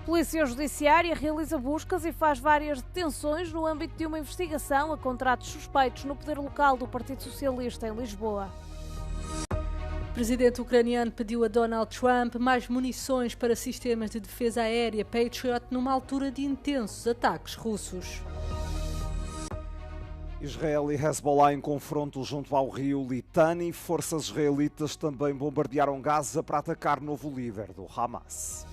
Polícia Judiciária realiza buscas e faz várias detenções no âmbito de uma investigação a contratos suspeitos no poder local do Partido Socialista em Lisboa. O presidente ucraniano pediu a Donald Trump mais munições para sistemas de defesa aérea Patriot numa altura de intensos ataques russos. Israel e Hezbollah em confronto junto ao rio Litani. Forças israelitas também bombardearam Gaza para atacar novo líder do Hamas.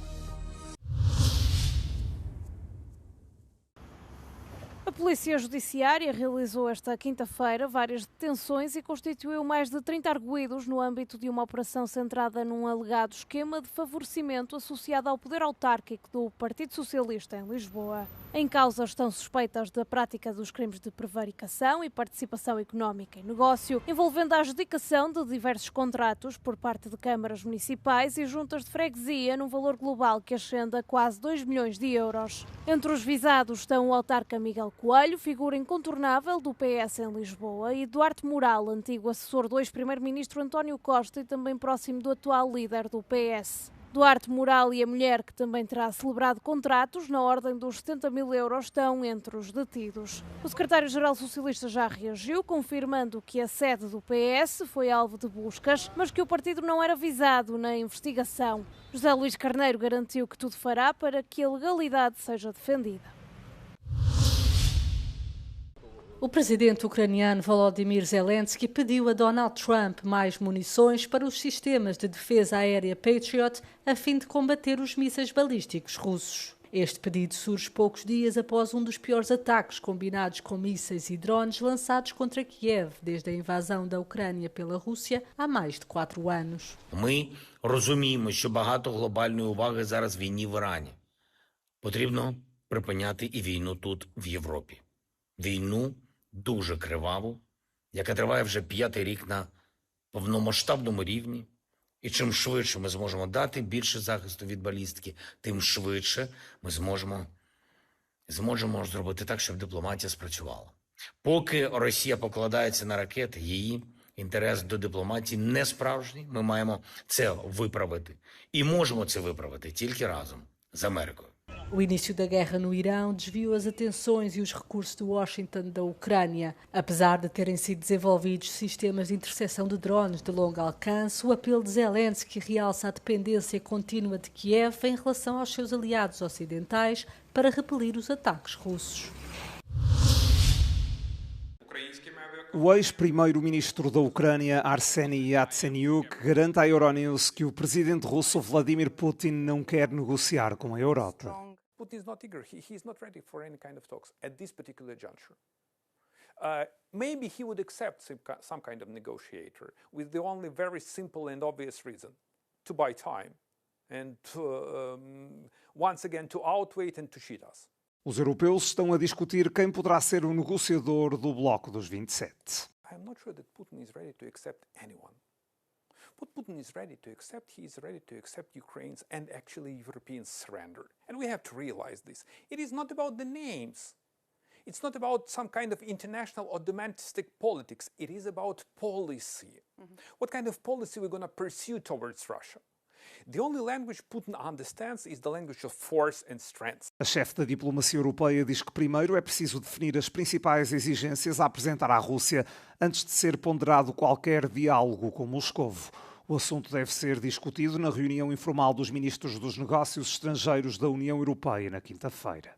A Polícia Judiciária realizou esta quinta-feira várias detenções e constituiu mais de 30 arguidos no âmbito de uma operação centrada num alegado esquema de favorecimento associado ao poder autárquico do Partido Socialista em Lisboa. Em causa estão suspeitas da prática dos crimes de prevaricação e participação económica em negócio, envolvendo a adjudicação de diversos contratos por parte de câmaras municipais e juntas de freguesia num valor global que ascende a quase 2 milhões de euros. Entre os visados estão o autarca Miguel Coelho, figura incontornável do PS em Lisboa, e Duarte Moral, antigo assessor do ex-primeiro-ministro António Costa e também próximo do atual líder do PS. Duarte Moral e a mulher, que também terá celebrado contratos na ordem dos 70 mil euros, estão entre os detidos. O secretário-geral socialista já reagiu, confirmando que a sede do PS foi alvo de buscas, mas que o partido não era visado na investigação. José Luís Carneiro garantiu que tudo fará para que a legalidade seja defendida. O presidente ucraniano Volodymyr Zelensky pediu a Donald Trump mais munições para os sistemas de defesa aérea Patriot a fim de combater os mísseis balísticos russos. Este pedido surge poucos dias após um dos piores ataques combinados com mísseis e drones lançados contra Kiev desde a invasão da Ucrânia pela Rússia há mais de 4 anos. Ми розуміємо, що багато глобальної уваги зараз війні в Ірані. Потрібно припиняти і війну тут, в Європі. Війну дуже криваву, яка триває вже 5-й рік на повномасштабному рівні. І чим швидше ми зможемо дати більше захисту від балістики, тим швидше ми зможемо зробити так, щоб дипломатія спрацювала. Поки Росія покладається на ракети, її інтерес до дипломатії не справжній. Ми маємо це виправити. І можемо це виправити тільки разом з Америкою. O início da guerra no Irão desviou as atenções e os recursos de Washington da Ucrânia. Apesar de terem sido desenvolvidos sistemas de interseção de drones de longo alcance, o apelo de Zelensky realça a dependência contínua de Kiev em relação aos seus aliados ocidentais para repelir os ataques russos. O ex-primeiro-ministro da Ucrânia, Arseniy Yatsenyuk, garante à Euronews que o presidente russo Vladimir Putin não quer negociar com a Europa. Putin is not eager. He is not ready for any kind of talks at this particular juncture. Maybe he would accept some kind of negotiator with the only very simple and obvious reason: to buy time and once again to outwait and to cheat us. Os europeus estão a discutir quem poderá ser o negociador do Bloco dos 27. I'm not sure that Putin is ready to accept anyone. What Putin is ready to accept, he is ready to accept Ukraine's and actually European surrender. And we have to realize this. It is not about the names. It's not about some kind of international or domestic politics. It is about policy. What kind of policy we're going to pursue towards Russia? The only language Putin understands is the language of force and strength. A chefe da diplomacia europeia diz que primeiro é preciso definir as principais exigências a apresentar à Rússia antes de ser ponderado qualquer diálogo com Moscovo. O assunto deve ser discutido na reunião informal dos ministros dos negócios estrangeiros da União Europeia na quinta-feira.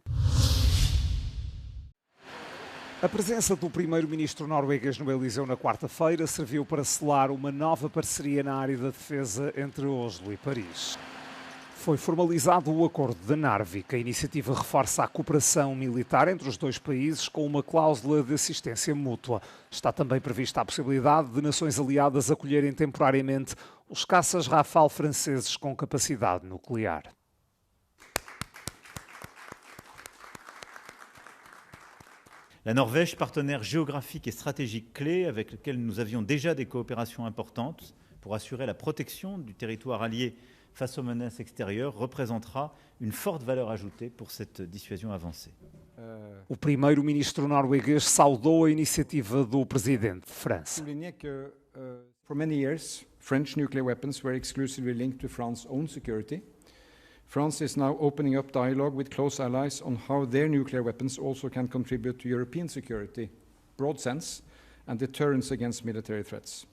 A presença do primeiro-ministro norueguês no Eliseu na quarta-feira serviu para selar uma nova parceria na área da defesa entre Oslo e Paris. Foi formalizado o Acordo de Narvik. A iniciativa reforça a cooperação militar entre os dois países com uma cláusula de assistência mútua. Está também prevista a possibilidade de nações aliadas acolherem temporariamente os caças Rafale franceses com capacidade nuclear. La Norvège, partenaire géographique et stratégique clé avec lequel nous avions déjà des coopérations importantes pour assurer la protection du territoire allié face aux menaces extérieures, représentera une forte valeur ajoutée pour cette dissuasion avancée. O primeiro-ministro norueguês saudou a iniciativa do presidente de França. Souligner que for many years French nuclear weapons were exclusively linked to France's own security. France is now opening up dialogue with close allies on how their nuclear weapons also can contribute to European security, broad sense, and deterrence against military threats.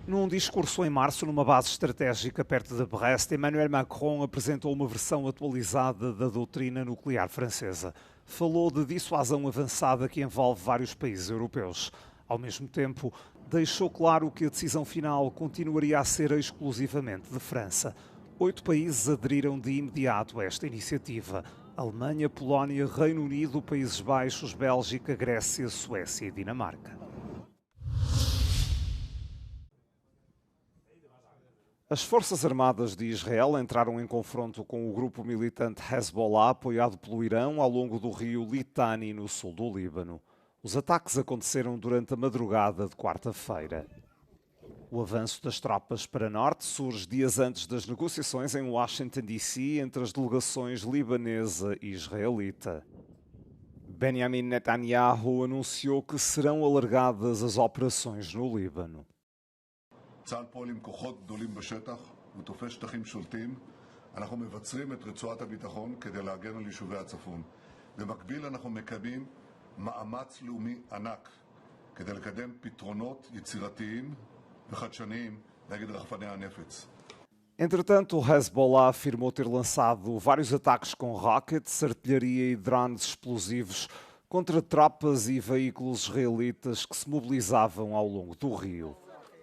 Num discurso em março, numa base estratégica perto de Brest, Emmanuel Macron apresentou uma versão atualizada da doutrina nuclear francesa. Falou de dissuasão avançada que envolve vários países europeus. Ao mesmo tempo, deixou claro que a decisão final continuaria a ser exclusivamente de França. 8 países aderiram de imediato a esta iniciativa: Alemanha, Polónia, Reino Unido, Países Baixos, Bélgica, Grécia, Suécia e Dinamarca. As Forças Armadas de Israel entraram em confronto com o grupo militante Hezbollah, apoiado pelo Irão, ao longo do rio Litani, no sul do Líbano. Os ataques aconteceram durante a madrugada de quarta-feira. O avanço das tropas para norte surge dias antes das negociações em Washington, D.C., entre as delegações libanesa e israelita. Benjamin Netanyahu anunciou que serão alargadas as operações no Líbano. צה"ל פועל עם כוחות גדולים בשטח ותופס שטחים שולטים. אנחנו מבצרים את רצועת הביטחון כדי להגן על יישובי הצפון. במקביל אנחנו מקיימים מאמץ לאומי ענק כדי לקדם פתרונות יצירתיים וחדשניים נגד רחפני הנפץ. Entretanto, o Hezbollah afirmou ter lançado vários ataques com rockets, artilharia e drones explosivos contra tropas e veículos israelitas que se mobilizavam ao longo do rio.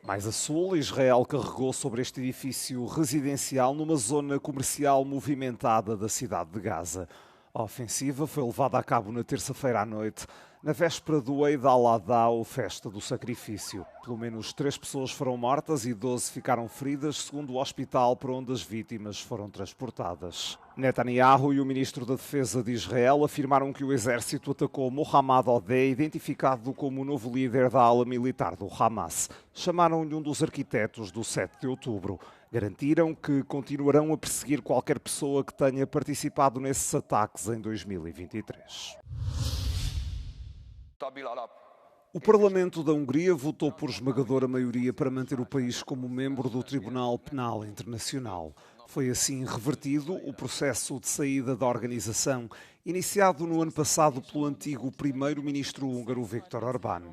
Mais a sul, Israel carregou sobre este edifício residencial numa zona comercial movimentada da cidade de Gaza. A ofensiva foi levada a cabo na terça-feira à noite, na véspera do Eid al-Adha, ou Festa do Sacrifício. Pelo menos 3 pessoas foram mortas e 12 ficaram feridas, segundo o hospital para onde as vítimas foram transportadas. Netanyahu e o ministro da Defesa de Israel afirmaram que o exército atacou Mohammad Odeh, identificado como o novo líder da ala militar do Hamas. Chamaram-lhe um dos arquitetos do 7 de outubro. Garantiram que continuarão a perseguir qualquer pessoa que tenha participado nesses ataques em 2023. O Parlamento da Hungria votou por esmagadora maioria para manter o país como membro do Tribunal Penal Internacional. Foi assim revertido o processo de saída da organização, iniciado no ano passado pelo antigo primeiro-ministro húngaro Viktor Orbán.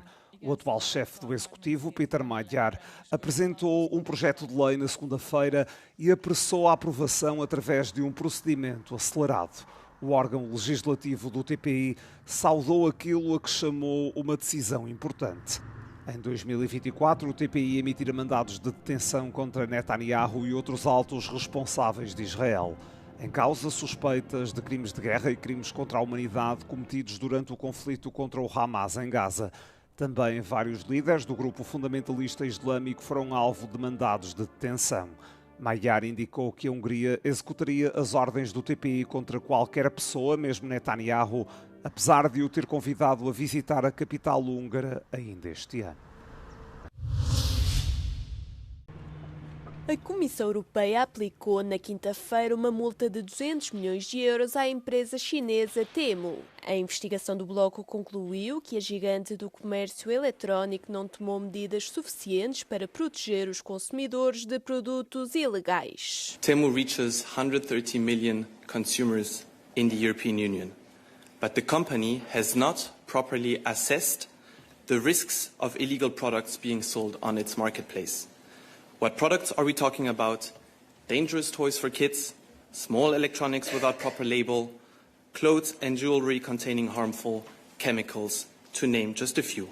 O atual chefe do Executivo, Péter Magyar, apresentou um projeto de lei na segunda-feira e apressou a aprovação através de um procedimento acelerado. O órgão legislativo do TPI saudou aquilo a que chamou uma decisão importante. Em 2024, o TPI emitirá mandados de detenção contra Netanyahu e outros altos responsáveis de Israel. Em causa suspeitas de crimes de guerra e crimes contra a humanidade cometidos durante o conflito contra o Hamas em Gaza. Também vários líderes do grupo fundamentalista islâmico foram alvo de mandados de detenção. Magyar indicou que a Hungria executaria as ordens do TPI contra qualquer pessoa, mesmo Netanyahu, apesar de o ter convidado a visitar a capital húngara ainda este ano. A Comissão Europeia aplicou na quinta-feira uma multa de 200 milhões de euros à empresa chinesa Temu. A investigação do bloco concluiu que a gigante do comércio eletrónico não tomou medidas suficientes para proteger os consumidores de produtos ilegais. Temu reaches 130 million consumers in the European Union, but the company has not properly assessed the risks of illegal products being sold on its marketplace. What products are we talking about? Dangerous toys for kids, small electronics without proper label, clothes and jewelry containing harmful chemicals, to name just a few.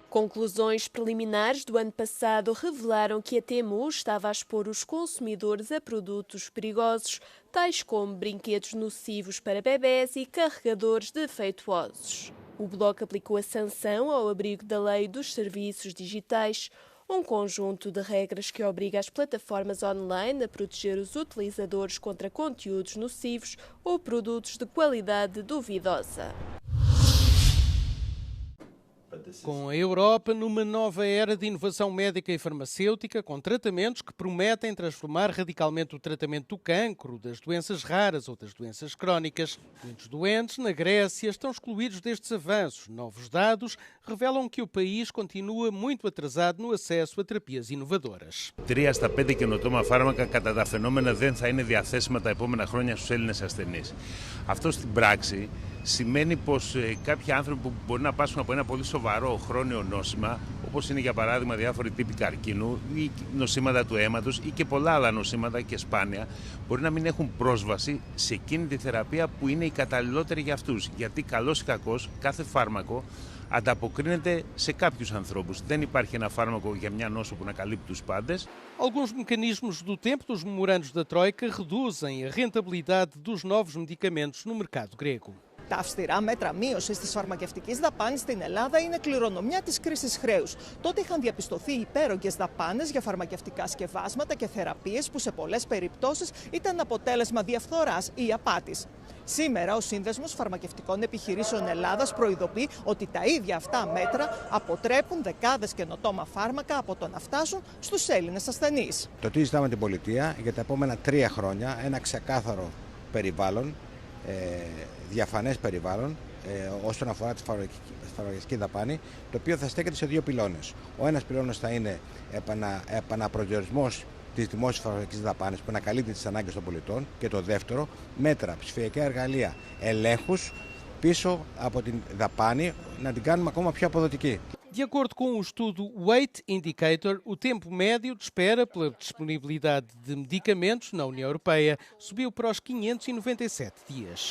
Conclusões preliminares do ano passado revelaram que a Temu estava a expor os consumidores a produtos perigosos, tais como brinquedos nocivos para bebés e carregadores defeituosos. O bloco aplicou a sanção ao abrigo da Lei dos Serviços Digitais, um conjunto de regras que obriga as plataformas online a proteger os utilizadores contra conteúdos nocivos ou produtos de qualidade duvidosa. Com a Europa numa nova era de inovação médica e farmacêutica, com tratamentos que prometem transformar radicalmente o tratamento do cancro, das doenças raras ou das doenças crónicas. Muitos doentes na Grécia estão excluídos destes avanços. Novos dados revelam que o país continua muito atrasado no acesso a terapias inovadoras. 3 στα 5 καινοτόμα φάρμακα κατά τα φαινόμενα δεν θα είναι διαθέσιμα τα επόμενα χρόνια στους Έλληνες ασθενείς. Αυτό στην πράξη σημαίνει πως κάποιοι άνθρωποι που μπορεί να πάσχουν από ένα πολύ σοβαρό χρόνιο νόσημα, όπως είναι για παράδειγμα διάφοροι τύποι καρκίνου ή νοσήματα του αίματος ή και πολλά άλλα νοσήματα και σπάνια, μπορεί να μην έχουν πρόσβαση σε εκείνη τη θεραπεία που είναι η καταλληλότερη για αυτούς. Γιατί καλώς ή κακώς κάθε φάρμακο ανταποκρίνεται σε κάποιους ανθρώπους. Δεν υπάρχει ένα φάρμακο για μια νόσο που να καλύπτει τους πάντες. Alguns mecanismos do tempo dos memorandos da Troika reduzem a rentabilidade dos novos medicamentos no mercado grego. Τα αυστηρά μέτρα μείωσης της φαρμακευτικής δαπάνης στην Ελλάδα είναι κληρονομιά της κρίσης χρέους. Τότε είχαν διαπιστωθεί υπέρογγες δαπάνες για φαρμακευτικά σκευάσματα και θεραπείες που σε πολλές περιπτώσεις ήταν αποτέλεσμα διαφθοράς ή απάτης. Σήμερα ο Σύνδεσμος Φαρμακευτικών Επιχειρήσεων Ελλάδας προειδοποιεί ότι τα ίδια αυτά μέτρα αποτρέπουν δεκάδες καινοτόμα φάρμακα από το να φτάσουν στους Έλληνες ασθενείς. Το τι ζητάμε την πολιτεία για τα επόμενα 3 χρόνια, ένα ξεκάθαρο περιβάλλον, διαφανές περιβάλλον όσον αφορά τη φαρμακευτική δαπάνη, το οποίο θα στέκεται σε 2 πυλώνες. Ο ένας πυλώνας θα είναι επαναπροσδιορισμός της δημόσιας φαρμακευτικής δαπάνης που να καλύπτει τις ανάγκες των πολιτών, και το δεύτερο, μέτρα, ψηφιακά εργαλεία, ελέγχους πίσω από την δαπάνη, να την κάνουμε ακόμα πιο αποδοτική. De acordo com o estudo Weight Indicator, o tempo médio de espera pela disponibilidade de medicamentos na União Europeia subiu para os 597 dias.